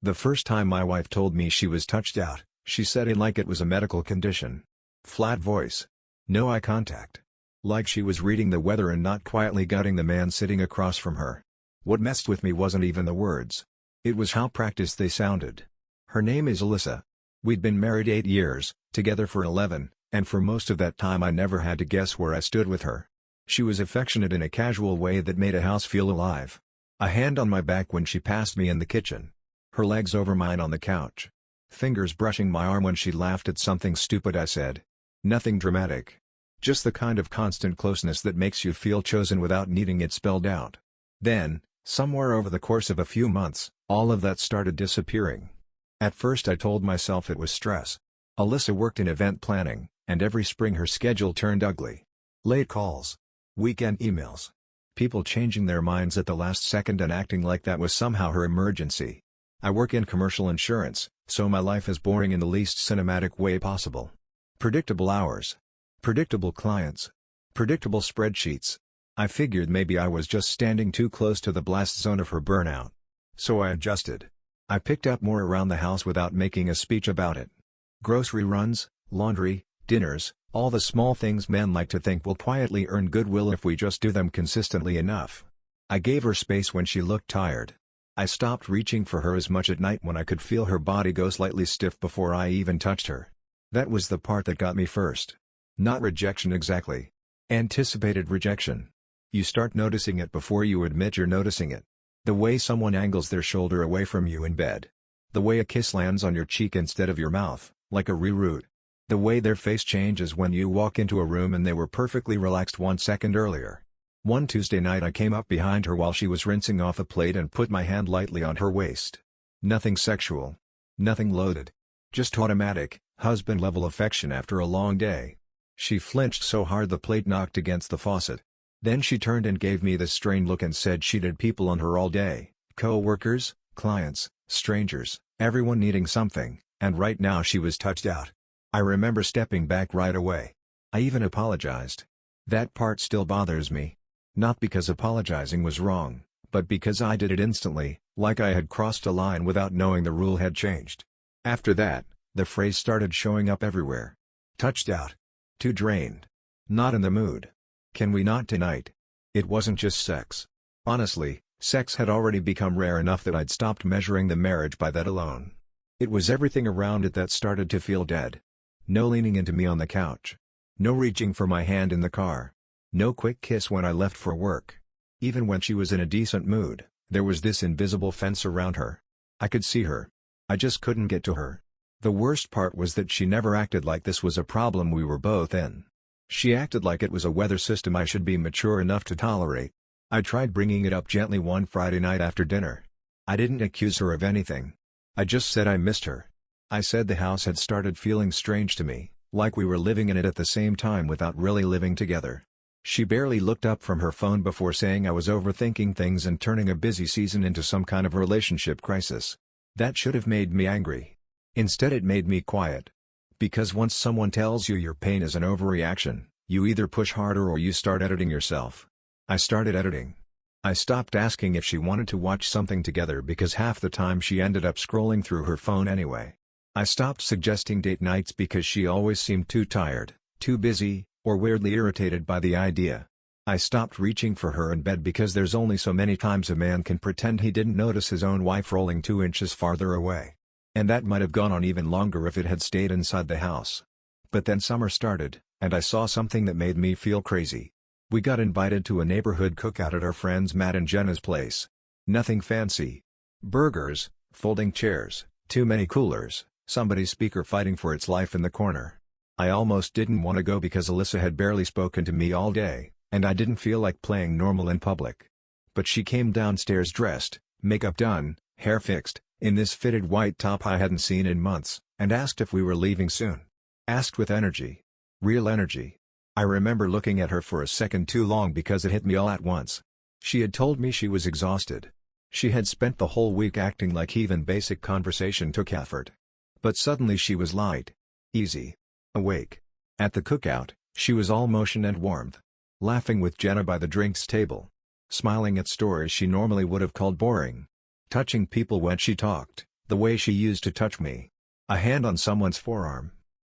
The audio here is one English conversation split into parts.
The first time my wife told me she was touched out, she said it like it was a medical condition. Flat voice. No eye contact. Like she was reading the weather and not quietly gutting the man sitting across from her. What messed with me wasn't even the words. It was how practiced they sounded. Her name is Alyssa. We'd been married 8 years, together for 11, and for most of that time I never had to guess where I stood with her. She was affectionate in a casual way that made a house feel alive. A hand on my back when she passed me in the kitchen. Her legs over mine on the couch. Fingers brushing my arm when she laughed at something stupid I said. Nothing dramatic. Just the kind of constant closeness that makes you feel chosen without needing it spelled out. Then, somewhere over the course of a few months, all of that started disappearing. At first I told myself it was stress. Alyssa worked in event planning, and every spring her schedule turned ugly. Late calls. Weekend emails. People changing their minds at the last second and acting like that was somehow her emergency. I work in commercial insurance, so my life is boring in the least cinematic way possible. Predictable hours. Predictable clients. Predictable spreadsheets. I figured maybe I was just standing too close to the blast zone of her burnout. So I adjusted. I picked up more around the house without making a speech about it. Grocery runs, laundry, dinners, all the small things men like to think will quietly earn goodwill if we just do them consistently enough. I gave her space when she looked tired. I stopped reaching for her as much at night when I could feel her body go slightly stiff before I even touched her. That was the part that got me first. Not rejection exactly. Anticipated rejection. You start noticing it before you admit you're noticing it. The way someone angles their shoulder away from you in bed. The way a kiss lands on your cheek instead of your mouth, like a reroute. The way their face changes when you walk into a room and they were perfectly relaxed 1 second earlier. One Tuesday night I came up behind her while she was rinsing off a plate and put my hand lightly on her waist. Nothing sexual. Nothing loaded. Just automatic, husband-level affection after a long day. She flinched so hard the plate knocked against the faucet. Then she turned and gave me this strained look and said she'd had people on her all day, co-workers, clients, strangers, everyone needing something, and right now she was touched out. I remember stepping back right away. I even apologized. That part still bothers me. Not because apologizing was wrong, but because I did it instantly, like I had crossed a line without knowing the rule had changed. After that, the phrase started showing up everywhere. Touched out. Too drained. Not in the mood. Can we not tonight? It wasn't just sex. Honestly, sex had already become rare enough that I'd stopped measuring the marriage by that alone. It was everything around it that started to feel dead. No leaning into me on the couch. No reaching for my hand in the car. No quick kiss when I left for work. Even when she was in a decent mood, there was this invisible fence around her. I could see her. I just couldn't get to her. The worst part was that she never acted like this was a problem we were both in. She acted like it was a weather system I should be mature enough to tolerate. I tried bringing it up gently one Friday night after dinner. I didn't accuse her of anything. I just said I missed her. I said the house had started feeling strange to me, like we were living in it at the same time without really living together. She barely looked up from her phone before saying I was overthinking things and turning a busy season into some kind of relationship crisis. That should have made me angry. Instead it made me quiet. Because once someone tells you your pain is an overreaction, you either push harder or you start editing yourself. I started editing. I stopped asking if she wanted to watch something together because half the time she ended up scrolling through her phone anyway. I stopped suggesting date nights because she always seemed too tired, too busy, or weirdly irritated by the idea. I stopped reaching for her in bed because there's only so many times a man can pretend he didn't notice his own wife rolling 2 inches farther away. And that might have gone on even longer if it had stayed inside the house. But then summer started, and I saw something that made me feel crazy. We got invited to a neighborhood cookout at our friends Matt and Jenna's place. Nothing fancy. Burgers, folding chairs, too many coolers, somebody's speaker fighting for its life in the corner. I almost didn't want to go because Alyssa had barely spoken to me all day, and I didn't feel like playing normal in public. But she came downstairs dressed, makeup done, hair fixed, in this fitted white top I hadn't seen in months, and asked if we were leaving soon. Asked with energy. Real energy. I remember looking at her for a second too long because it hit me all at once. She had told me she was exhausted. She had spent the whole week acting like even basic conversation took effort. But suddenly she was light. Easy. Awake. At the cookout, she was all motion and warmth. Laughing with Jenna by the drinks table. Smiling at stories she normally would have called boring. Touching people when she talked, The way she used to touch me. A hand on someone's forearm.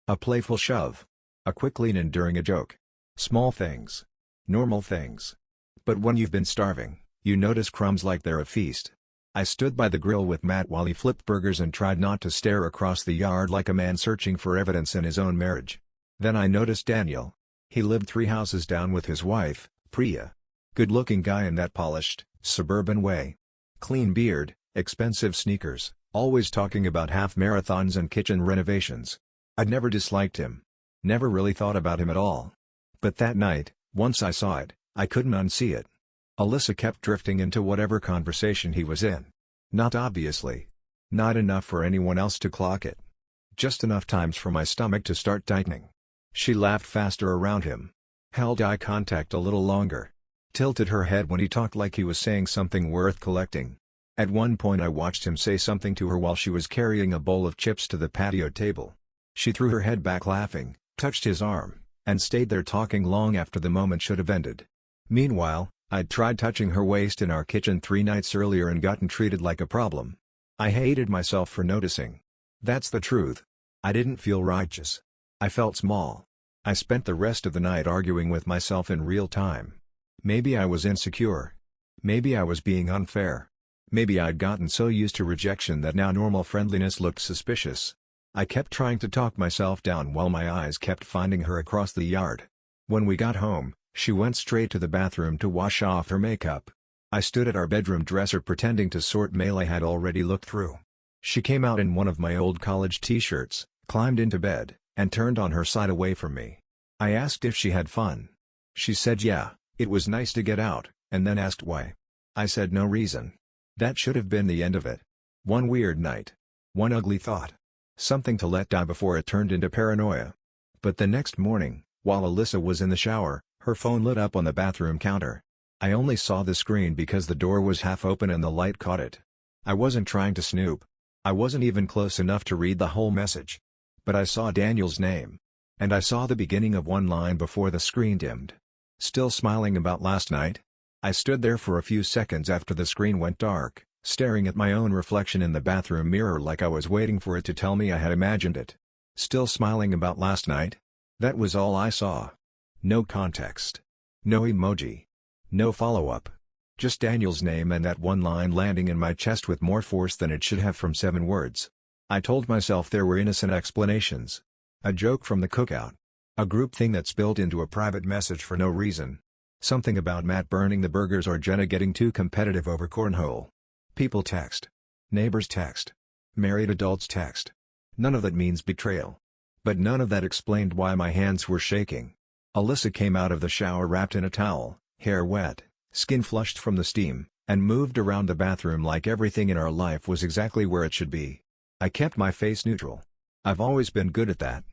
A playful shove. A quick lean in during a joke. Small things. Normal things. But when you've been starving, you notice crumbs like they're a feast. I stood by the grill with Matt while he flipped burgers and tried not to stare across the yard like a man searching for evidence in his own marriage. Then I noticed Daniel. He lived 3 houses down with his wife, Priya. Good-looking guy in that polished, suburban way. Clean beard, expensive sneakers, always talking about half marathons and kitchen renovations. I'd never disliked him. Never really thought about him at all. But that night, once I saw it, I couldn't unsee it. Alyssa kept drifting into whatever conversation he was in. Not obviously. Not enough for anyone else to clock it. Just enough times for my stomach to start tightening. She laughed faster around him. Held eye contact a little longer. Tilted her head when he talked like he was saying something worth collecting. At one point I watched him say something to her while she was carrying a bowl of chips to the patio table. She threw her head back laughing, touched his arm, and stayed there talking long after the moment should have ended. Meanwhile, I'd tried touching her waist in our kitchen 3 nights earlier and gotten treated like a problem. I hated myself for noticing. That's the truth. I didn't feel righteous. I felt small. I spent the rest of the night arguing with myself in real time. Maybe I was insecure. Maybe I was being unfair. Maybe I'd gotten so used to rejection that now normal friendliness looked suspicious. I kept trying to talk myself down while my eyes kept finding her across the yard. When we got home, she went straight to the bathroom to wash off her makeup. I stood at our bedroom dresser pretending to sort mail I had already looked through. She came out in one of my old college t-shirts, climbed into bed, and turned on her side away from me. I asked if she had fun. She said yeah, it was nice to get out, and then asked why. I said no reason. That should have been the end of it. One weird night. One ugly thought. Something to let die before it turned into paranoia. But the next morning, while Alyssa was in the shower, her phone lit up on the bathroom counter. I only saw the screen because the door was half open and the light caught it. I wasn't trying to snoop. I wasn't even close enough to read the whole message. But I saw Daniel's name. And I saw the beginning of one line before the screen dimmed. Still smiling about last night? I stood there for a few seconds after the screen went dark, staring at my own reflection in the bathroom mirror like I was waiting for it to tell me I had imagined it. Still smiling about last night? That was all I saw. No context. No emoji. No follow-up. Just Daniel's name and that one line landing in my chest with more force than it should have from 7 words. I told myself there were innocent explanations. A joke from the cookout. A group thing that spilled into a private message for no reason. Something about Matt burning the burgers or Jenna getting too competitive over cornhole. People text. Neighbors text. Married adults text. None of that means betrayal. But none of that explained why my hands were shaking. Alyssa came out of the shower wrapped in a towel, hair wet, skin flushed from the steam, and moved around the bathroom like everything in our life was exactly where it should be. I kept my face neutral. I've always been good at that.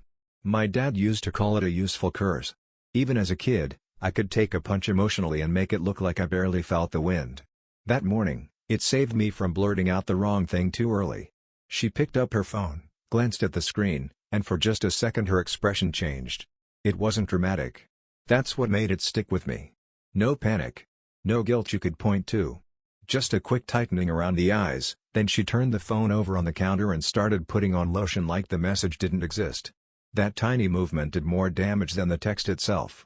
My dad used to call it a useful curse. Even as a kid, I could take a punch emotionally and make it look like I barely felt the wind. That morning, it saved me from blurting out the wrong thing too early. She picked up her phone, glanced at the screen, and for just a second her expression changed. It wasn't dramatic. That's what made it stick with me. No panic. No guilt you could point to. Just a quick tightening around the eyes, then she turned the phone over on the counter and started putting on lotion like the message didn't exist. That tiny movement did more damage than the text itself.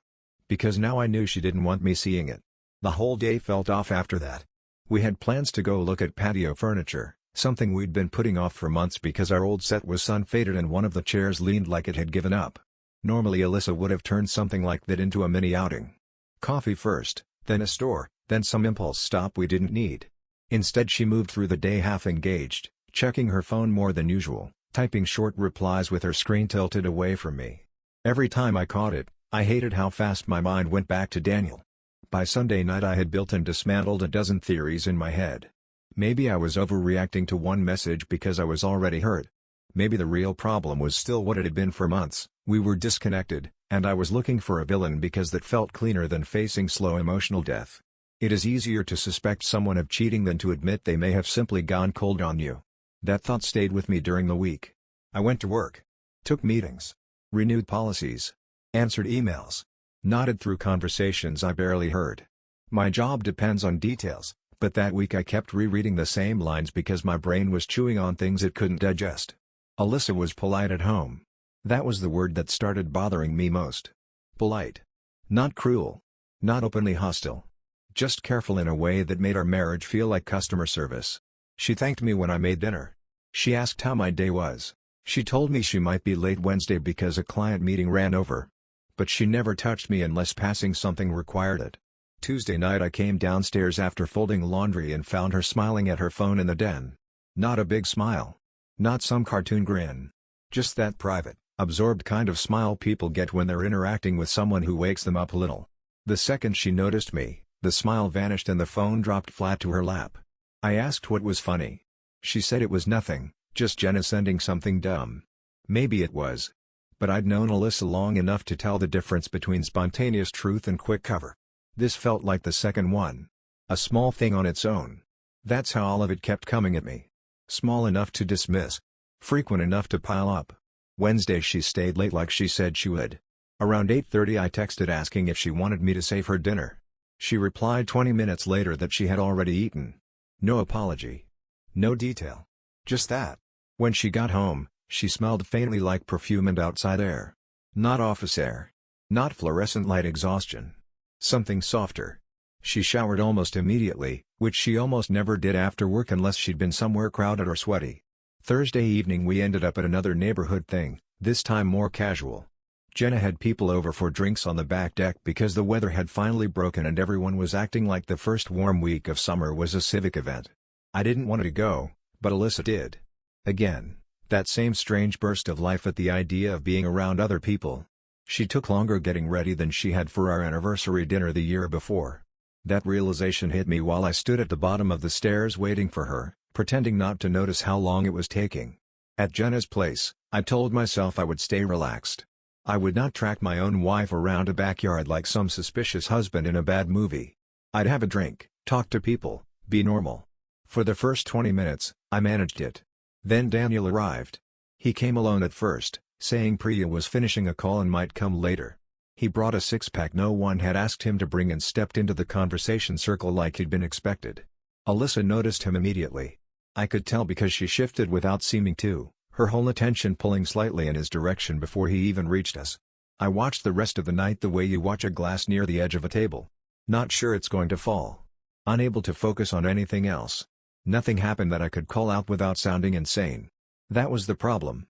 Because now I knew she didn't want me seeing it. The whole day felt off after that. We had plans to go look at patio furniture, something we'd been putting off for months because our old set was sun-faded and one of the chairs leaned like it had given up. Normally Alyssa would have turned something like that into a mini outing. Coffee first, then a store, then some impulse stop we didn't need. Instead she moved through the day half engaged, checking her phone more than usual, typing short replies with her screen tilted away from me. Every time I caught it, I hated how fast my mind went back to Daniel. By Sunday night I had built and dismantled a dozen theories in my head. Maybe I was overreacting to one message because I was already hurt. Maybe the real problem was still what it had been for months. We were disconnected, and I was looking for a villain because that felt cleaner than facing slow emotional death. It is easier to suspect someone of cheating than to admit they may have simply gone cold on you. That thought stayed with me during the week. I went to work. Took meetings. Renewed policies. Answered emails. Nodded through conversations I barely heard. My job depends on details, But that week I kept rereading the same lines because my brain was chewing on things it couldn't digest. Alyssa was polite at home. That was the word that started bothering me most. Polite. Not cruel. Not openly hostile. Just careful in a way that made our marriage feel like customer service. She thanked me when I made dinner. She asked how my day was. She told me she might be late Wednesday because a client meeting ran over. But she never touched me unless passing something required it. Tuesday night I came downstairs after folding laundry and found her smiling at her phone in the den. Not a big smile. Not some cartoon grin. Just that private, absorbed kind of smile people get when they're interacting with someone who wakes them up a little. The second she noticed me, the smile vanished and the phone dropped flat to her lap. I asked what was funny. She said it was nothing, just Jenna sending something dumb. Maybe it was. But I'd known Alyssa long enough to tell the difference between spontaneous truth and quick cover. This felt like the second one. A small thing on its own. That's how all of it kept coming at me. Small enough to dismiss. Frequent enough to pile up. Wednesday she stayed late like she said she would. Around 8:30 I texted asking if she wanted me to save her dinner. She replied 20 minutes later that she had already eaten. No apology. No detail. Just that. When she got home, she smelled faintly like perfume and outside air. Not office air. Not fluorescent light exhaustion. Something softer. She showered almost immediately, which she almost never did after work unless she'd been somewhere crowded or sweaty. Thursday evening we ended up at another neighborhood thing, this time more casual. Jenna had people over for drinks on the back deck because the weather had finally broken and everyone was acting like the first warm week of summer was a civic event. I didn't want to go, but Alyssa did. Again, that same strange burst of life at the idea of being around other people. She took longer getting ready than she had for our anniversary dinner the year before. That realization hit me while I stood at the bottom of the stairs waiting for her, pretending not to notice how long it was taking. At Jenna's place, I told myself I would stay relaxed. I would not track my own wife around a backyard like some suspicious husband in a bad movie. I'd have a drink, talk to people, be normal. For the first 20 minutes, I managed it. Then Daniel arrived. He came alone at first, saying Priya was finishing a call and might come later. He brought a six-pack no one had asked him to bring and stepped into the conversation circle like he'd been expected. Alyssa noticed him immediately. I could tell because she shifted without seeming to, her whole attention pulling slightly in his direction before he even reached us. I watched the rest of the night the way you watch a glass near the edge of a table. Not sure it's going to fall. Unable to focus on anything else. Nothing happened that I could call out without sounding insane. That was the problem.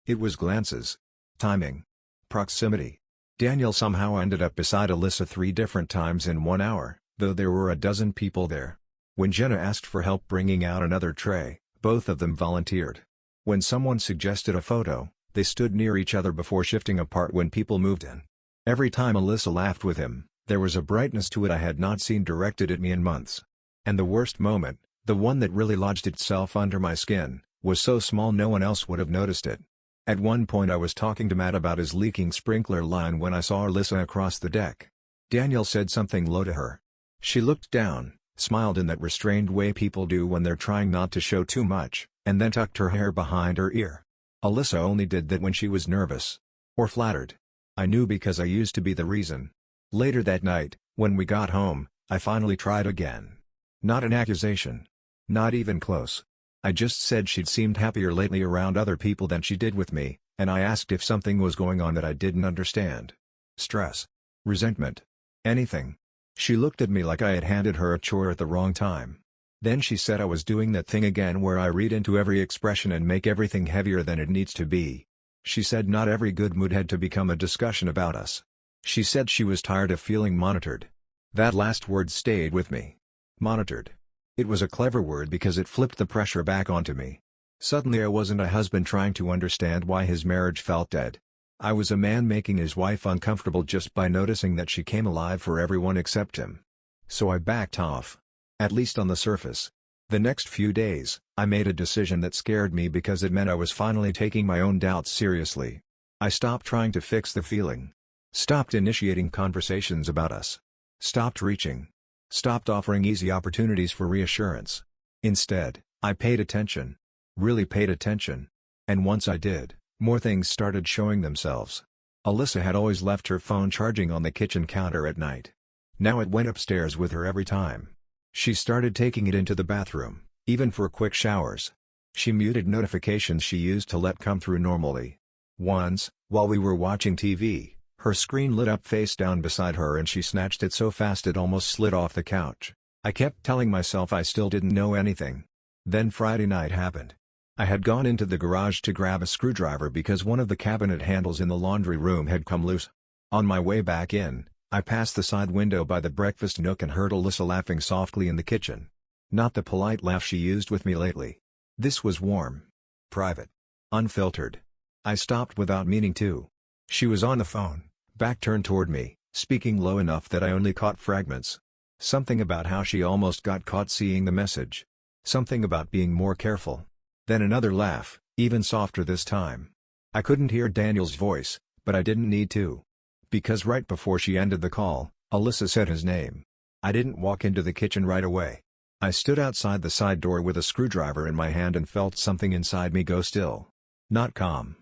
It was glances. Timing. Proximity. Daniel somehow ended up beside Alyssa 3 different times in 1 hour, though there were a dozen people there. When Jenna asked for help bringing out another tray, both of them volunteered. When someone suggested a photo, they stood near each other before shifting apart when people moved in. Every time Alyssa laughed with him, there was a brightness to it I had not seen directed at me in months. And the worst moment, the one that really lodged itself under my skin, was so small no one else would have noticed it. At one point I was talking to Matt about his leaking sprinkler line when I saw Alyssa across the deck. Daniel said something low to her. She looked down, smiled in that restrained way people do when they're trying not to show too much, and then tucked her hair behind her ear. Alyssa only did that when she was nervous. Or flattered. I knew because I used to be the reason. Later that night, when we got home, I finally tried again. Not an accusation. Not even close. I just said she'd seemed happier lately around other people than she did with me, and I asked if something was going on that I didn't understand. Stress. Resentment. Anything. She looked at me like I had handed her a chore at the wrong time. Then she said I was doing that thing again where I read into every expression and make everything heavier than it needs to be. She said not every good mood had to become a discussion about us. She said she was tired of feeling monitored. That last word stayed with me. Monitored. It was a clever word because it flipped the pressure back onto me. Suddenly I wasn't a husband trying to understand why his marriage felt dead. I was a man making his wife uncomfortable just by noticing that she came alive for everyone except him. So I backed off. At least on the surface. The next few days, I made a decision that scared me because it meant I was finally taking my own doubts seriously. I stopped trying to fix the feeling. Stopped initiating conversations about us. Stopped reaching. Stopped offering easy opportunities for reassurance. Instead, I paid attention. Really paid attention. And once I did, more things started showing themselves. Alyssa had always left her phone charging on the kitchen counter at night. Now it went upstairs with her every time. She started taking it into the bathroom, even for quick showers. She muted notifications she used to let come through normally. Once, while we were watching TV, her screen lit up face down beside her and she snatched it so fast it almost slid off the couch. I kept telling myself I still didn't know anything. Then Friday night happened. I had gone into the garage to grab a screwdriver because one of the cabinet handles in the laundry room had come loose. On my way back in, I passed the side window by the breakfast nook and heard Alyssa laughing softly in the kitchen. Not the polite laugh she used with me lately. This was warm. Private. Unfiltered. I stopped without meaning to. She was on the phone, back turned toward me, speaking low enough that I only caught fragments. Something about how she almost got caught seeing the message. Something about being more careful. Then another laugh, even softer this time. I couldn't hear Daniel's voice, but I didn't need to. Because right before she ended the call, Alyssa said his name. I didn't walk into the kitchen right away. I stood outside the side door with a screwdriver in my hand and felt something inside me go still. Not calm.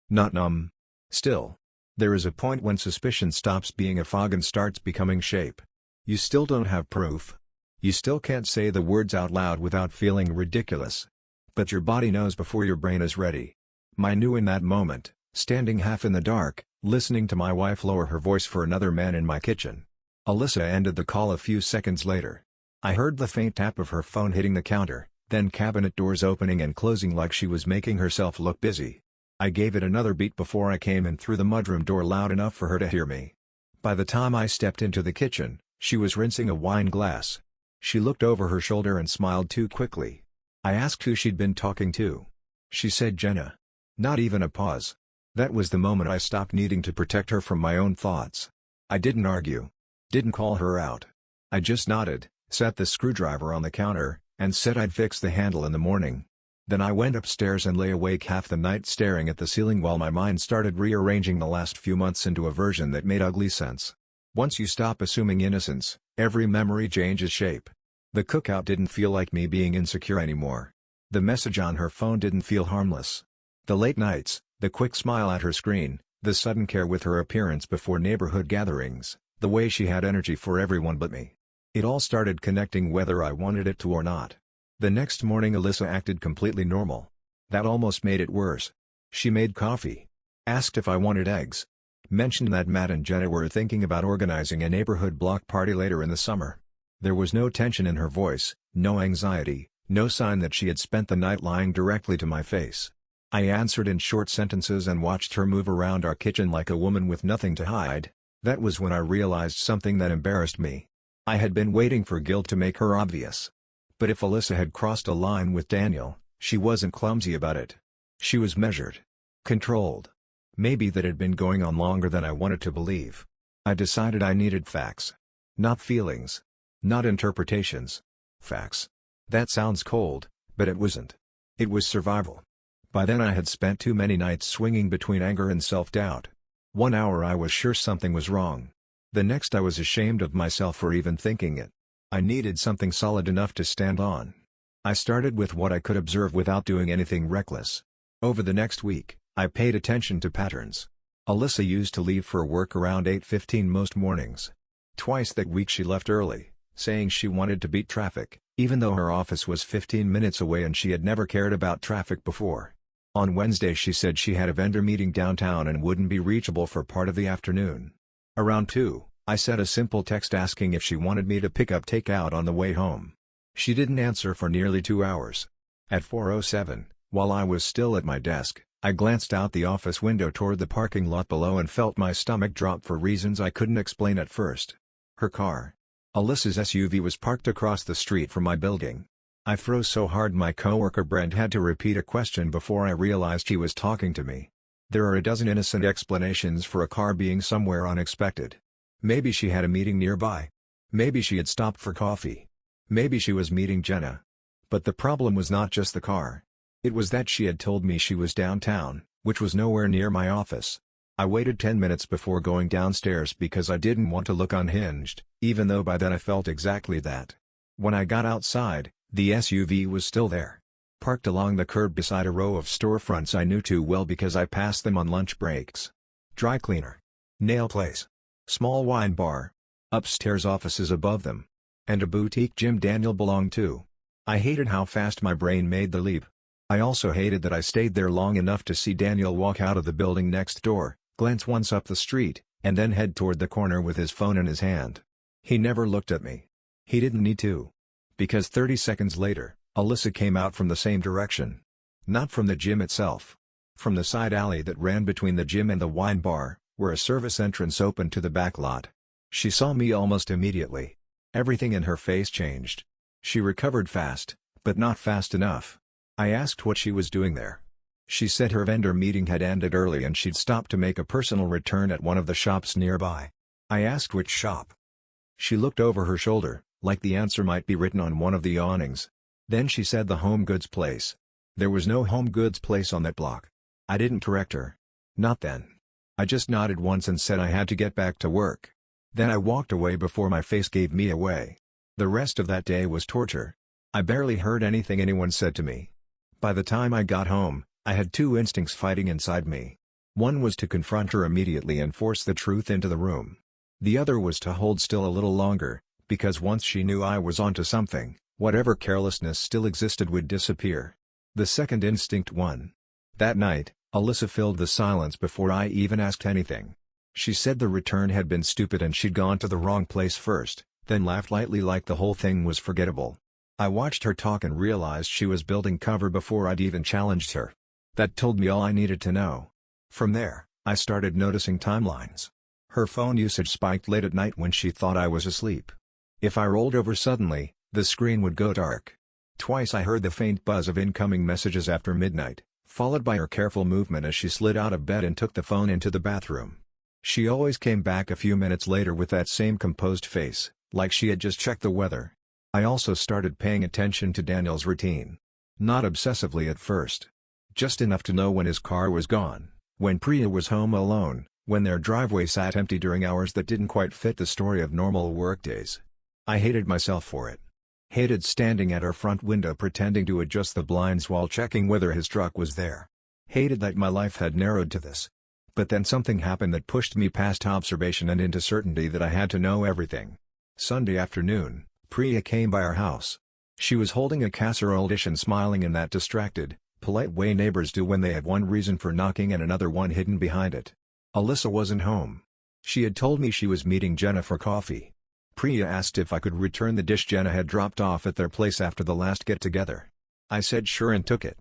Not numb. Still. There is a point when suspicion stops being a fog and starts becoming shape. You still don't have proof. You still can't say the words out loud without feeling ridiculous. But your body knows before your brain is ready. I knew in that moment, standing half in the dark, listening to my wife lower her voice for another man in my kitchen. Alyssa ended the call a few seconds later. I heard the faint tap of her phone hitting the counter, then cabinet doors opening and closing like she was making herself look busy. I gave it another beat before I came in through the mudroom door loud enough for her to hear me. By the time I stepped into the kitchen, she was rinsing a wine glass. She looked over her shoulder and smiled too quickly. I asked who she'd been talking to. She said Jenna. Not even a pause. That was the moment I stopped needing to protect her from my own thoughts. I didn't argue. Didn't call her out. I just nodded, set the screwdriver on the counter, and said I'd fix the handle in the morning. Then I went upstairs and lay awake half the night staring at the ceiling while my mind started rearranging the last few months into a version that made ugly sense. Once you stop assuming innocence, every memory changes shape. The cookout didn't feel like me being insecure anymore. The message on her phone didn't feel harmless. The late nights, the quick smile at her screen, the sudden care with her appearance before neighborhood gatherings, the way she had energy for everyone but me. It all started connecting whether I wanted it to or not. The next morning Alyssa acted completely normal. That almost made it worse. She made coffee. Asked if I wanted eggs. Mentioned that Matt and Jenna were thinking about organizing a neighborhood block party later in the summer. There was no tension in her voice, no anxiety, no sign that she had spent the night lying directly to my face. I answered in short sentences and watched her move around our kitchen like a woman with nothing to hide. That was when I realized something that embarrassed me. I had been waiting for guilt to make her obvious. But if Alyssa had crossed a line with Daniel, she wasn't clumsy about it. She was measured. Controlled. Maybe that had been going on longer than I wanted to believe. I decided I needed facts. Not feelings. Not interpretations. Facts. That sounds cold, but it wasn't. It was survival. By then I had spent too many nights swinging between anger and self-doubt. 1 hour I was sure something was wrong. The next I was ashamed of myself for even thinking it. I needed something solid enough to stand on. I started with what I could observe without doing anything reckless. Over the next week, I paid attention to patterns. Alyssa used to leave for work around 8:15 most mornings. Twice that week she left early, saying she wanted to beat traffic, even though her office was 15 minutes away and she had never cared about traffic before. On Wednesday she said she had a vendor meeting downtown and wouldn't be reachable for part of the afternoon. Around 2, I sent a simple text asking if she wanted me to pick up takeout on the way home. She didn't answer for nearly 2 hours. At 4:07, while I was still at my desk, I glanced out the office window toward the parking lot below and felt my stomach drop for reasons I couldn't explain at first. Her car. Alyssa's SUV was parked across the street from my building. I froze so hard my coworker Brent had to repeat a question before I realized he was talking to me. There are a dozen innocent explanations for a car being somewhere unexpected. Maybe she had a meeting nearby. Maybe she had stopped for coffee. Maybe she was meeting Jenna. But the problem was not just the car. It was that she had told me she was downtown, which was nowhere near my office. I waited 10 minutes before going downstairs because I didn't want to look unhinged, even though by then I felt exactly that. When I got outside, the SUV was still there. Parked along the curb beside a row of storefronts I knew too well because I passed them on lunch breaks. Dry cleaner. Nail place. Small wine bar. Upstairs offices above them. And a boutique gym Daniel belonged to. I hated how fast my brain made the leap. I also hated that I stayed there long enough to see Daniel walk out of the building next door, glance once up the street, and then head toward the corner with his phone in his hand. He never looked at me. He didn't need to. Because 30 seconds later, Alyssa came out from the same direction. Not from the gym itself. From the side alley that ran between the gym and the wine bar, where a service entrance opened to the back lot. She saw me almost immediately. Everything in her face changed. She recovered fast, but not fast enough. I asked what she was doing there. She said her vendor meeting had ended early and she'd stopped to make a personal return at one of the shops nearby. I asked which shop. She looked over her shoulder, like the answer might be written on one of the awnings. Then she said the home goods place. There was no home goods place on that block. I didn't correct her. Not then. I just nodded once and said I had to get back to work. Then I walked away before my face gave me away. The rest of that day was torture. I barely heard anything anyone said to me. By the time I got home, I had two instincts fighting inside me. One was to confront her immediately and force the truth into the room. The other was to hold still a little longer, because once she knew I was onto something, whatever carelessness still existed would disappear. The second instinct won. That night, Alyssa filled the silence before I even asked anything. She said the return had been stupid and she'd gone to the wrong place first, then laughed lightly like the whole thing was forgettable. I watched her talk and realized she was building cover before I'd even challenged her. That told me all I needed to know. From there, I started noticing timelines. Her phone usage spiked late at night when she thought I was asleep. If I rolled over suddenly, the screen would go dark. Twice I heard the faint buzz of incoming messages after midnight, followed by her careful movement as she slid out of bed and took the phone into the bathroom. She always came back a few minutes later with that same composed face, like she had just checked the weather. I also started paying attention to Daniel's routine. Not obsessively at first. Just enough to know when his car was gone, when Priya was home alone, when their driveway sat empty during hours that didn't quite fit the story of normal workdays. I hated myself for it. Hated standing at our front window pretending to adjust the blinds while checking whether his truck was there. Hated that my life had narrowed to this. But then something happened that pushed me past observation and into certainty that I had to know everything. Sunday afternoon, Priya came by our house. She was holding a casserole dish and smiling in that distracted, polite way neighbors do when they have one reason for knocking and another one hidden behind it. Alyssa wasn't home. She had told me she was meeting Jenna for coffee. Priya asked if I could return the dish Jenna had dropped off at their place after the last get-together. I said sure and took it.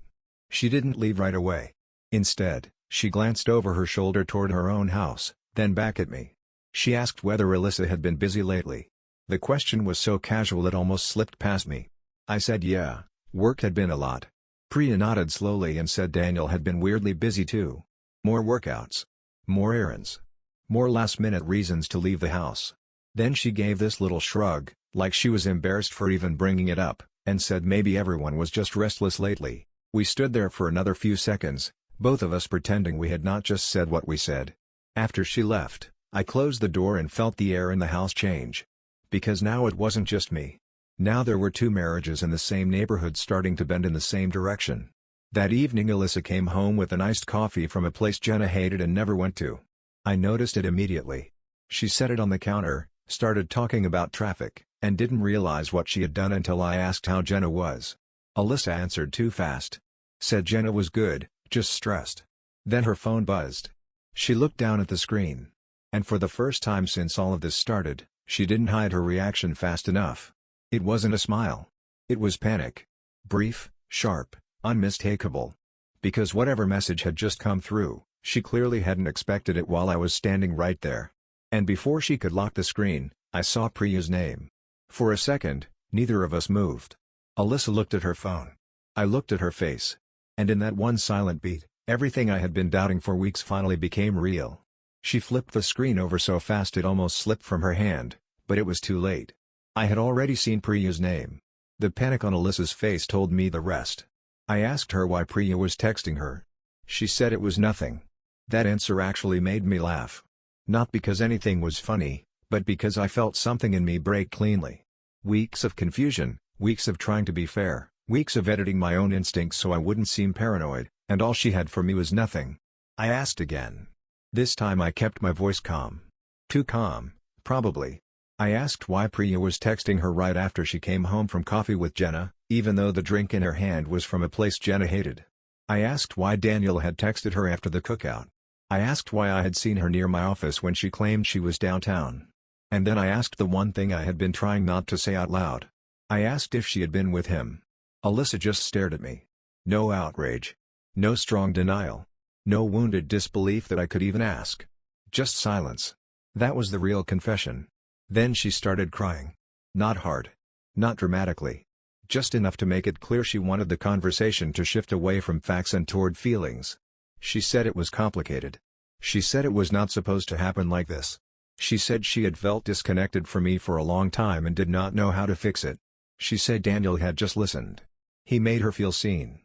She didn't leave right away. Instead, she glanced over her shoulder toward her own house, then back at me. She asked whether Alyssa had been busy lately. The question was so casual it almost slipped past me. I said yeah, work had been a lot. Priya nodded slowly and said Daniel had been weirdly busy too. More workouts. More errands. More last-minute reasons to leave the house. Then she gave this little shrug, like she was embarrassed for even bringing it up, and said maybe everyone was just restless lately. We stood there for another few seconds, both of us pretending we had not just said what we said. After she left, I closed the door and felt the air in the house change. Because now it wasn't just me. Now there were two marriages in the same neighborhood starting to bend in the same direction. That evening Alyssa came home with an iced coffee from a place Jenna hated and never went to. I noticed it immediately. She set it on the counter, started talking about traffic, and didn't realize what she had done until I asked how Jenna was. Alyssa answered too fast. Said Jenna was good, just stressed. Then her phone buzzed. She looked down at the screen. And for the first time since all of this started, she didn't hide her reaction fast enough. It wasn't a smile. It was panic. Brief, sharp, unmistakable. Because whatever message had just come through, she clearly hadn't expected it while I was standing right there. And before she could lock the screen, I saw Priya's name. For a second, neither of us moved. Alyssa looked at her phone. I looked at her face. And in that one silent beat, everything I had been doubting for weeks finally became real. She flipped the screen over so fast it almost slipped from her hand, but it was too late. I had already seen Priya's name. The panic on Alyssa's face told me the rest. I asked her why Priya was texting her. She said it was nothing. That answer actually made me laugh. Not because anything was funny, but because I felt something in me break cleanly. Weeks of confusion, weeks of trying to be fair, weeks of editing my own instincts so I wouldn't seem paranoid, and all she had for me was nothing. I asked again. This time I kept my voice calm. Too calm, probably. I asked why Priya was texting her right after she came home from coffee with Jenna, even though the drink in her hand was from a place Jenna hated. I asked why Daniel had texted her after the cookout. I asked why I had seen her near my office when she claimed she was downtown. And then I asked the one thing I had been trying not to say out loud. I asked if she had been with him. Alyssa just stared at me. No outrage. No strong denial. No wounded disbelief that I could even ask. Just silence. That was the real confession. Then she started crying. Not hard. Not dramatically. Just enough to make it clear she wanted the conversation to shift away from facts and toward feelings. She said it was complicated. She said it was not supposed to happen like this. She said she had felt disconnected from me for a long time and did not know how to fix it. She said Daniel had just listened. He made her feel seen.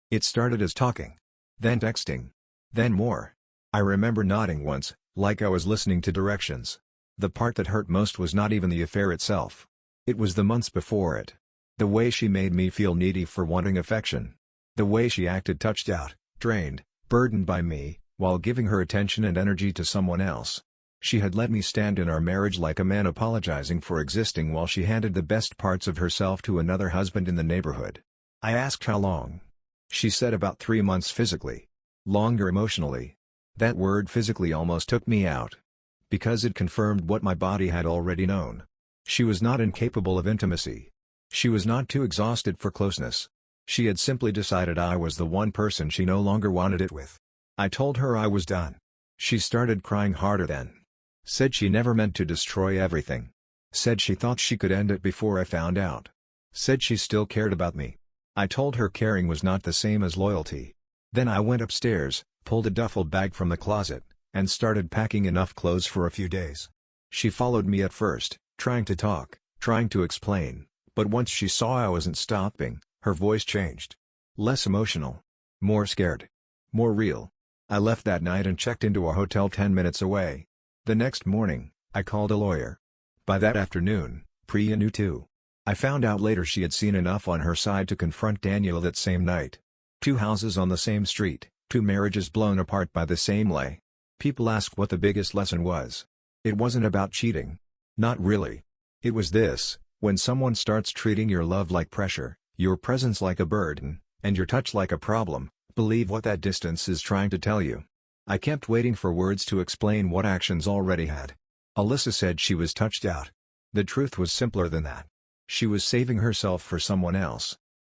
It started as talking. Then texting. Then more. I remember nodding once, like I was listening to directions. The part that hurt most was not even the affair itself. It was the months before it. The way she made me feel needy for wanting affection. The way she acted touched out, drained, burdened by me, while giving her attention and energy to someone else. She had let me stand in our marriage like a man apologizing for existing while she handed the best parts of herself to another husband in the neighborhood. I asked how long. She said about 3 months physically. Longer emotionally. That word physically almost took me out. Because it confirmed what my body had already known. She was not incapable of intimacy. She was not too exhausted for closeness. She had simply decided I was the one person she no longer wanted it with. I told her I was done. She started crying harder then. Said she never meant to destroy everything. Said she thought she could end it before I found out. Said she still cared about me. I told her caring was not the same as loyalty. Then I went upstairs, pulled a duffel bag from the closet, and started packing enough clothes for a few days. She followed me at first, trying to talk, trying to explain, but once she saw I wasn't stopping, her voice changed. Less emotional. More scared. More real. I left that night and checked into a hotel 10 minutes away. The next morning, I called a lawyer. By that afternoon, Priya knew too. I found out later she had seen enough on her side to confront Daniel that same night. 2 houses on the same street, 2 marriages blown apart by the same lie. People ask what the biggest lesson was. It wasn't about cheating. Not really. It was this: when someone starts treating your love like pressure, your presence like a burden, and your touch like a problem, believe what that distance is trying to tell you. I kept waiting for words to explain what actions already had. Alyssa said she was touched out. The truth was simpler than that. She was saving herself for someone else.